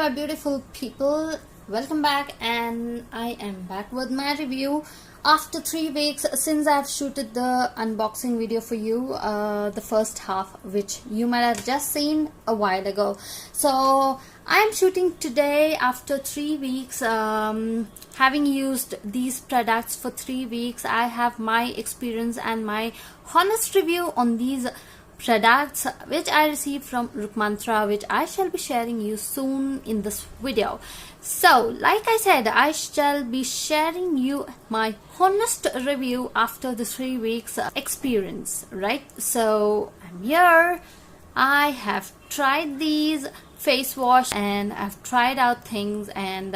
my beautiful people, welcome back, and I am back with my review after 3 weeks since I've shooted the unboxing video for you, the first half, which you might have just seen a while ago. So I'm shooting today after 3 weeks. Having used these products for 3 weeks, I have my experience and my honest review on these products which I received from Roopmantra, which I shall be sharing you soon in this video. So like I said, I shall be sharing you my honest review after the 3 weeks experience, right? So I'm here. I have tried these face wash and I've tried out things, and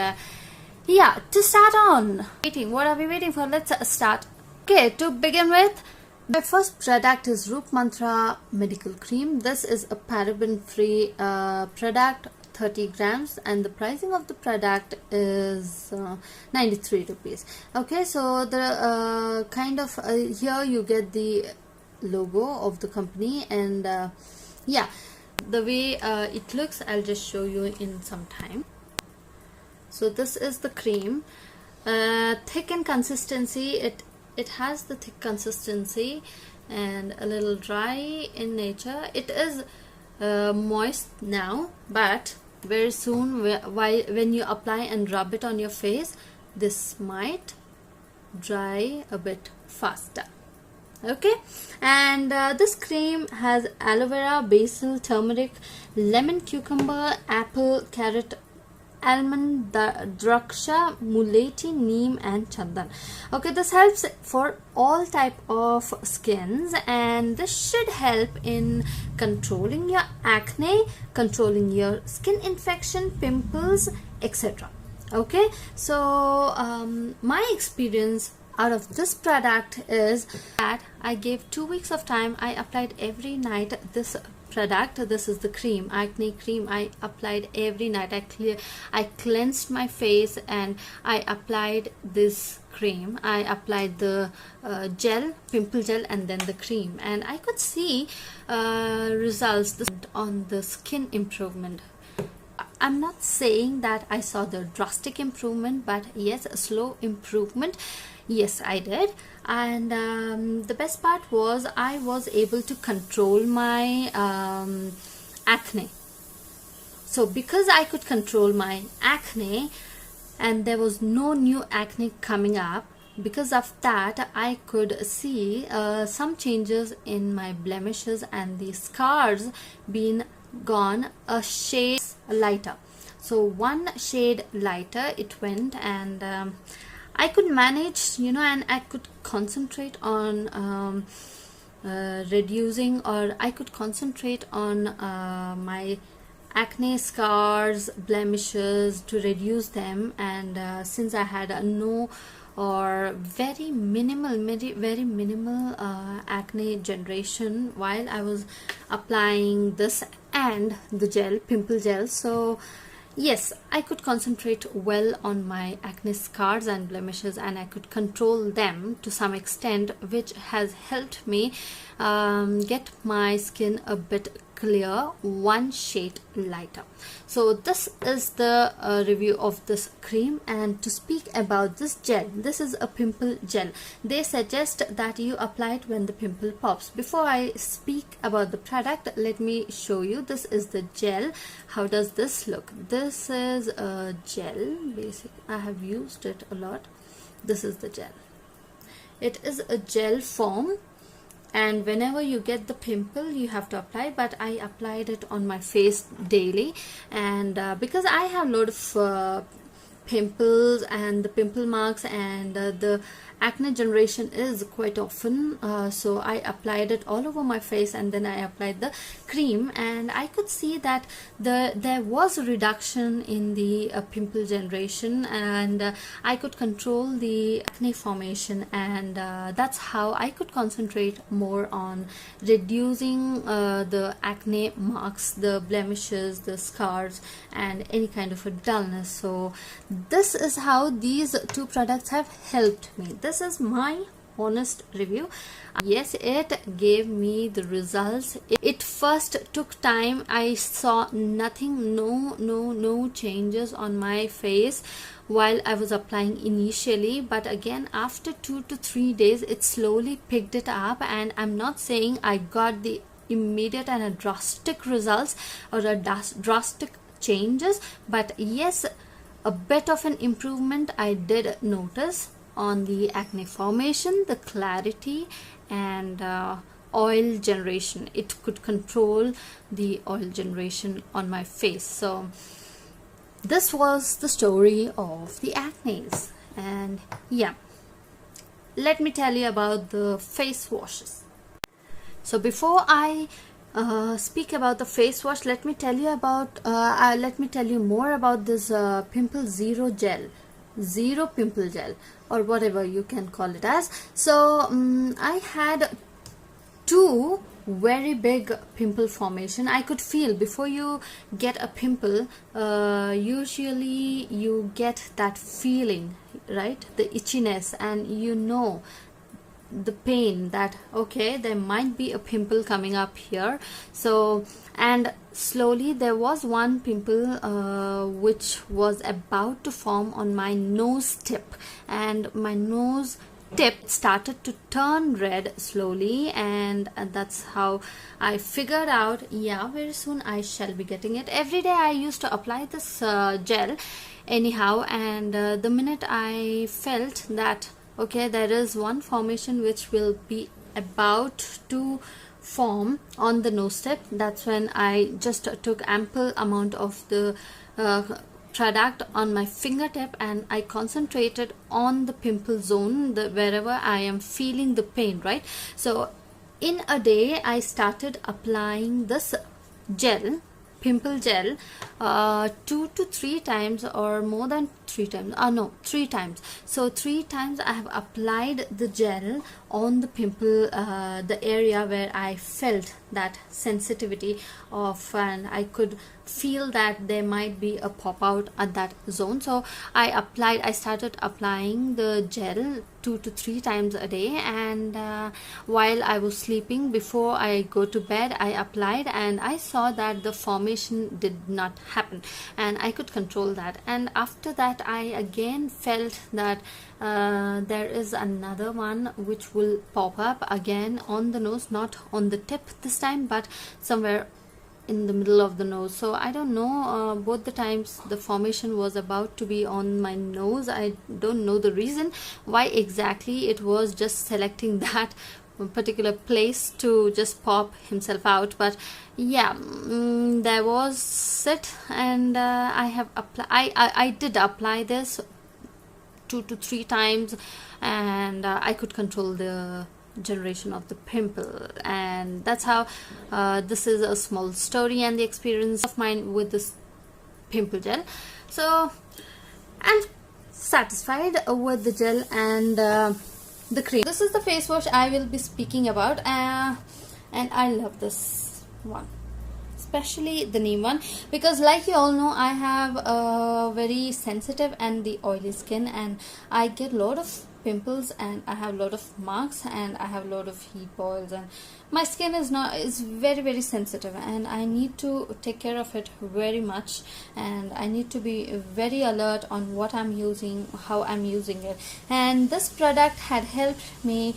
yeah, to start on, what are we waiting for? Let's start. Okay, to begin with, my first product is Roopmantra medical cream. This is a paraben free product, 30 grams, and the pricing of the product is 93 rupees. Okay, so the here you get the logo of the company, and yeah, the way it looks, I'll just show you in some time. So this is the cream, thick in consistency. It has the thick consistency and a little dry in nature. It is moist now, but very soon when you apply and rub it on your face, this might dry a bit faster. Okay, and this cream has aloe vera, basil, turmeric, lemon, cucumber, apple, carrot, almond, draksha, muleti, neem, and chandan. Okay, this helps for all type of skins, and this should help in controlling your acne, controlling your skin infection, pimples, etc. Okay, so my experience out of this product is that I gave 2 weeks of time. I applied every night this product. This is the cream, acne cream. I applied every night. I cleansed my face and I applied this cream. I applied the gel, pimple gel, and then the cream, and I could see results on the skin improvement. I'm not saying that I saw the drastic improvement, but yes, a slow improvement. Yes, I did. And the best part was I was able to control my acne. So because I could control my acne and there was no new acne coming up, because of that I could see some changes in my blemishes and the scars being gone a shade lighter. So 1 shade lighter it went, and I could manage, and I could concentrate on reducing, or I could concentrate on my acne scars, blemishes, to reduce them. And since I had no or very minimal acne generation while I was applying this and the gel, pimple gel, so yes, I could concentrate well on my acne scars and blemishes, and I could control them to some extent, which has helped me get my skin a bit clear, 1 shade lighter. So this is the review of this cream. And to speak about this gel, this is a pimple gel. They suggest that you apply it when the pimple pops. Before I speak about the product, let me show you. This is the gel. How does this look? This is a gel. Basically, I have used it a lot. This is the gel. It is a gel form, and whenever you get the pimple you have to apply, but I applied it on my face daily. And because I have a lot of pimples and the pimple marks, and the acne generation is quite often, so I applied it all over my face, and then I applied the cream, and I could see that there was a reduction in the pimple generation, and I could control the acne formation, and that's how I could concentrate more on reducing the acne marks, the blemishes, the scars, and any kind of a dullness. So this is how these 2 products have helped me. This is my honest review. Yes, it gave me the results. It first took time. I saw nothing, no changes on my face while I was applying initially, but again after 2 to 3 days it slowly picked it up. And I'm not saying I got the immediate and a drastic results or a drastic changes, but yes, a bit of an improvement I did notice on the acne formation, the clarity, and oil generation. It could control the oil generation on my face. So this was the story of the acne. And yeah, let me tell you about the face washes. So before I speak about the face wash, let me tell you more about this pimple zero pimple gel, or whatever you can call it as. So I had two very big pimple formation. I could feel before you get a pimple, usually you get that feeling, right, the itchiness, and you know the pain that okay, there might be a pimple coming up here. So, and slowly there was one pimple which was about to form on my nose tip, and my nose tip started to turn red slowly, and that's how I figured out, yeah, very soon I shall be getting it. Every day I used to apply this gel anyhow, and the minute I felt that okay, there is one formation which will be about to form on the nose tip, that's when I just took ample amount of the product on my fingertip, and I concentrated on the pimple zone, wherever I am feeling the pain, right? So in a day I started applying this gel, pimple gel, 2 to 3 times, or more than 3 times. No, 3 times. So 3 times I have applied the gel on the pimple, the area where I felt that sensitivity of, and I could feel that there might be a pop out at that zone. So I started applying the gel 2 to 3 times a day, and while I was sleeping, before I go to bed, I applied, and I saw that the formation did not happen, and I could control that. And after that I again felt that there is another one which will pop up again on the nose, not on the tip this time, but somewhere in the middle of the nose. So I don't know, both the times the formation was about to be on my nose. I don't know the reason why exactly it was just selecting that particular place to just pop himself out, but yeah, there was it. And I did apply this 2 to 3 times, and I could control the generation of the pimple. And that's how this is a small story and the experience of mine with this pimple gel. So I'm satisfied with the gel and the cream. This is the face wash I will be speaking about, and I love this one, especially the neem one, because like you all know, I have a very sensitive and the oily skin, and I get a lot of pimples, and I have a lot of marks, and I have a lot of heat boils, and my skin is very sensitive, and I need to take care of it very much, and I need to be very alert on what I'm using, how I'm using it. And this product had helped me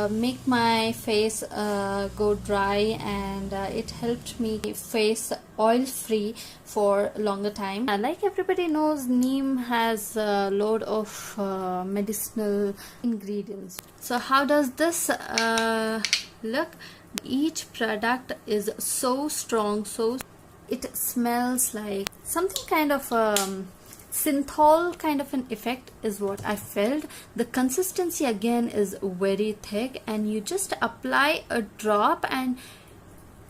make my face go dry, and it helped me face oil free for a longer time. Like everybody knows, neem has a load of medicinal ingredients. So how does this look? Each product is so strong, so it smells like something kind of synthol kind of an effect is what I felt. The consistency again is very thick, and you just apply a drop and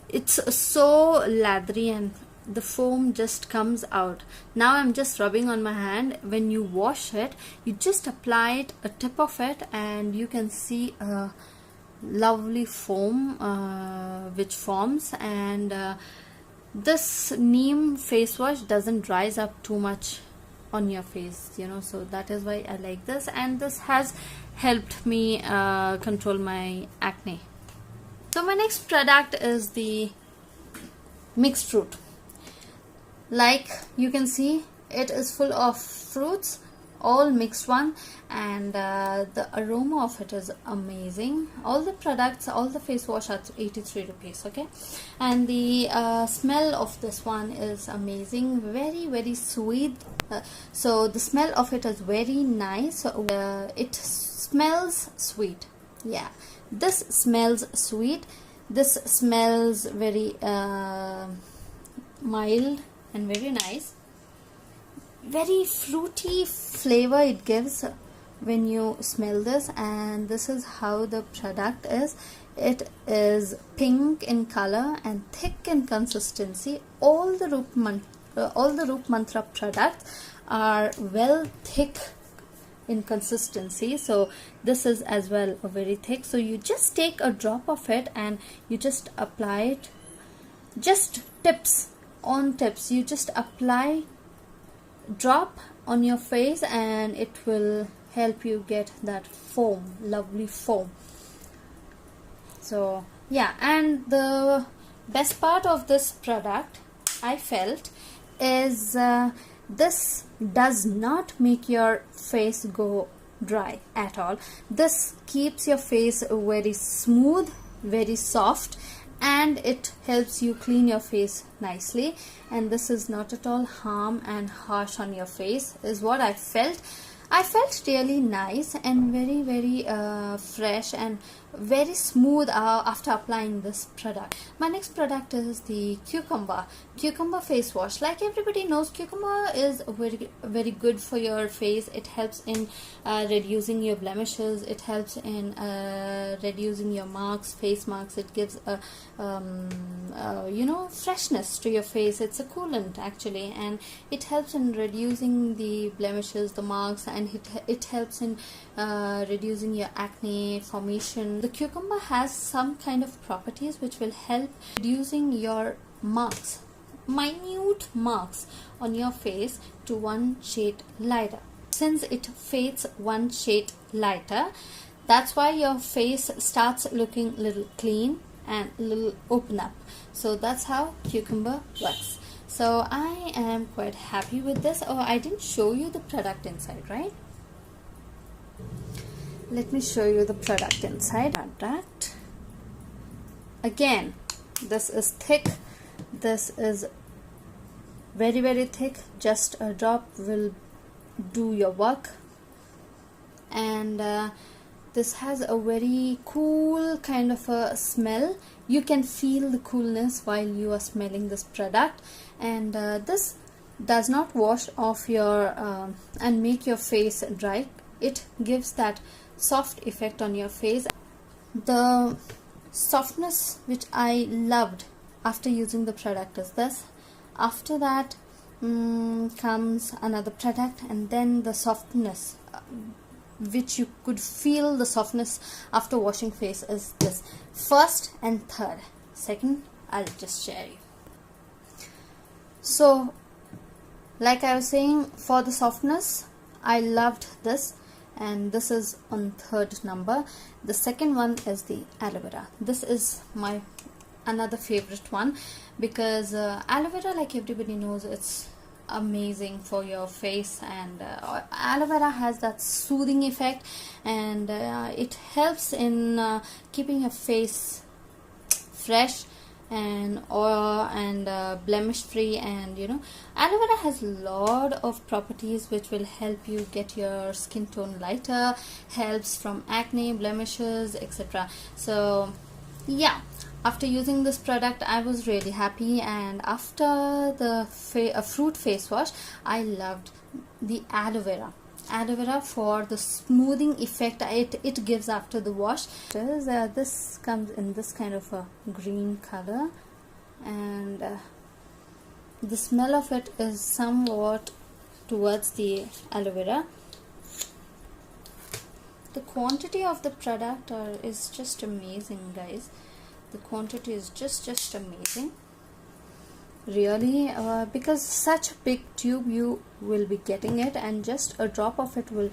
it's so lathery, and the foam just comes out. Now I'm just rubbing on my hand. When you wash it, you just apply it, a tip of it, and you can see a lovely foam which forms. And this neem face wash doesn't dries up too much on your face, you know, so that is why I like this, and this has helped me control my acne. So my next product is the mixed fruit. Like you can see, it is full of fruits, all mixed one, and the aroma of it is amazing. All the products, all the face wash are 83 rupees, okay, and the smell of this one is amazing, very sweet. So the smell of it is very nice. So it smells sweet. Yeah, this smells sweet. This smells very mild and very nice. Very fruity flavor it gives when you smell this, and this is how the product is. It is pink in color and thick in consistency. All the Roopmantra products are well thick in consistency, so this is as well very thick. So you just take a drop of it and you just apply it, just tips on tips. You just apply, drop on your face, and it will help you get that foam, lovely foam. So yeah, and the best part of this product I felt is this does not make your face go dry at all. This keeps your face very smooth, very soft, and it helps you clean your face nicely, and this is not at all harm and harsh on your face, is what I felt. I felt really nice and very fresh and very smooth after applying this product. My next product is the cucumber face wash. Like everybody knows, cucumber is very good for your face. It helps in reducing your blemishes. It helps in reducing your marks, face marks. It gives a you know, freshness to your face. It's a coolant actually, and it helps in reducing the blemishes, the marks, and it helps in reducing your acne formation. The cucumber has some kind of properties which will help reducing your marks, minute marks on your face, to one shade lighter. Since it fades one shade lighter, that's why your face starts looking little clean and little open up. So that's how cucumber works. So I am quite happy with this. Oh, I didn't show you the product inside, right? Let me show you the product inside. Product. Again, this is thick. This is very thick. Just a drop will do your work. And this has a very cool kind of a smell. You can feel the coolness while you are smelling this product, and this does not wash off your and make your face dry. It gives that soft effect on your face. The softness which I loved after using the product is this. After that comes another product, and then the softness which you could feel the softness after washing face is this. First and third. Second, I'll just share you. So like I was saying, for the softness I loved this, and this is on third number. The second one is the aloe vera. This is my another favorite one, because aloe vera, like everybody knows, it's amazing for your face, and aloe vera has that soothing effect, and it helps in keeping your face fresh and oil and blemish free. And you know, aloe vera has a lot of properties which will help you get your skin tone lighter, helps from acne, blemishes, etc. So yeah, after using this product I was really happy, and after the fruit face wash I loved the aloe vera for the smoothing effect it gives after the wash. This comes in this kind of a green color, and the smell of it is somewhat towards the aloe vera. The quantity of the product is just amazing, guys. The quantity is just amazing. really, because such a big tube you will be getting it, and just a drop of it will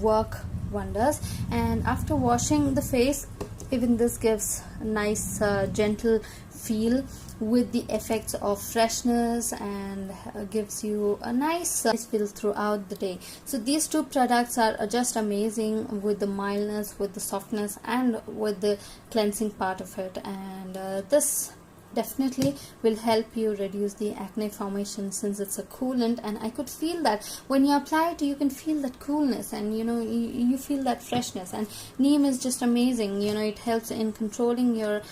work wonders. And after washing the face, even this gives a nice gentle feel with the effects of freshness, and gives you a nice feel throughout the day. So these two products are just amazing with the mildness, with the softness, and with the cleansing part of it. And this definitely will help you reduce the acne formation, since it's a coolant. And I could feel that when you apply it, you can feel that coolness, and you feel that freshness. And neem is just amazing. It helps in controlling your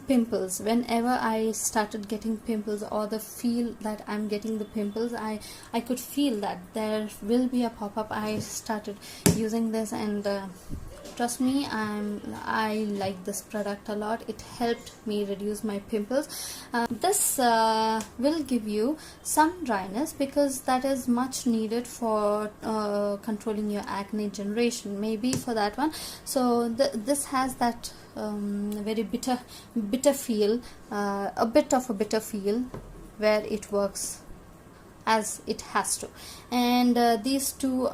pimples. Whenever I started getting pimples, or the feel that I'm getting the pimples, I could feel that there will be a pop-up. I started using this, and trust me, I like this product a lot. It helped me reduce my pimples. This will give you some dryness, because that is much needed for controlling your acne generation, maybe for that one. So this has that very bitter feel, a bit of a bitter feel, where it works as it has to. And these two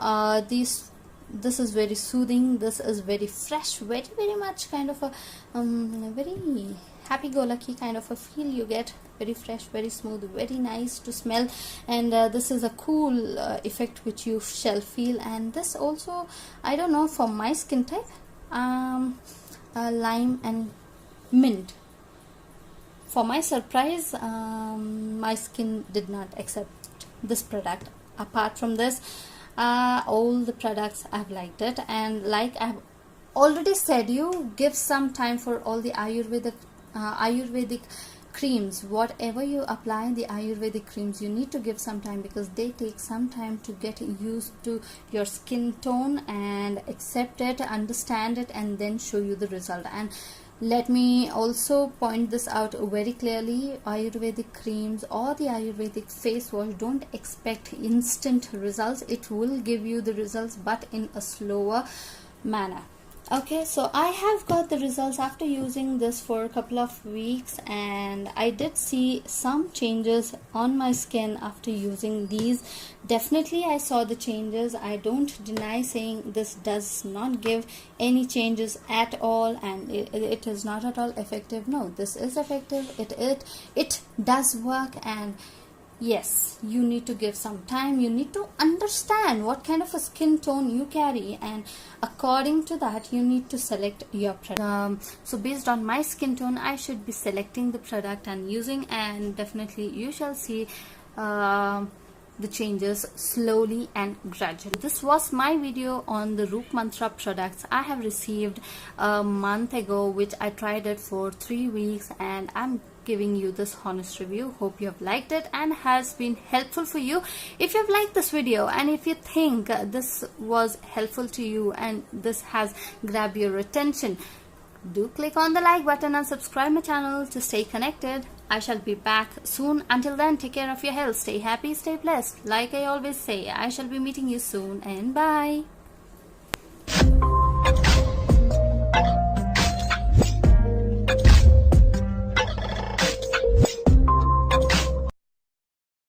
this is very soothing, this is very fresh, very much kind of a very happy-go-lucky kind of a feel you get. Very fresh, very smooth, very nice to smell. And this is a cool effect which you shall feel. And this also, I don't know, for my skin type, lime and mint. For my surprise, my skin did not accept this product. Apart from this, all the products I've liked it. And like I've already said, you give some time for all the Ayurvedic creams. Whatever you apply, the Ayurvedic creams, you need to give some time, because they take some time to get used to your skin tone and accept it, understand it, and then show you the result. And let me also point this out very clearly. Ayurvedic creams or the Ayurvedic face wash, don't expect instant results. It will give you the results, but in a slower manner. Okay, so I have got the results after using this for a couple of weeks, and I did see some changes on my skin after using these. Definitely I saw the changes. I don't deny saying this does not give any changes at all, and it is not at all effective. No, this is effective. It does work. And yes, you need to give some time. You need to understand what kind of a skin tone you carry, and according to that you need to select your product. So based on my skin tone, I should be selecting the product and using, and definitely you shall see the changes slowly and gradually. This was my video on the Roopmantra products I have received a month ago, which I tried it for 3 weeks, and I'm giving you this honest review. Hope you have liked it and has been helpful for you. If you have liked this video, and if you think this was helpful to you and this has grabbed your attention, do click on the like button and subscribe my channel to stay connected. I shall be back soon. Until then, take care of your health, stay happy, stay blessed. Like I always say, I shall be meeting you soon, and bye.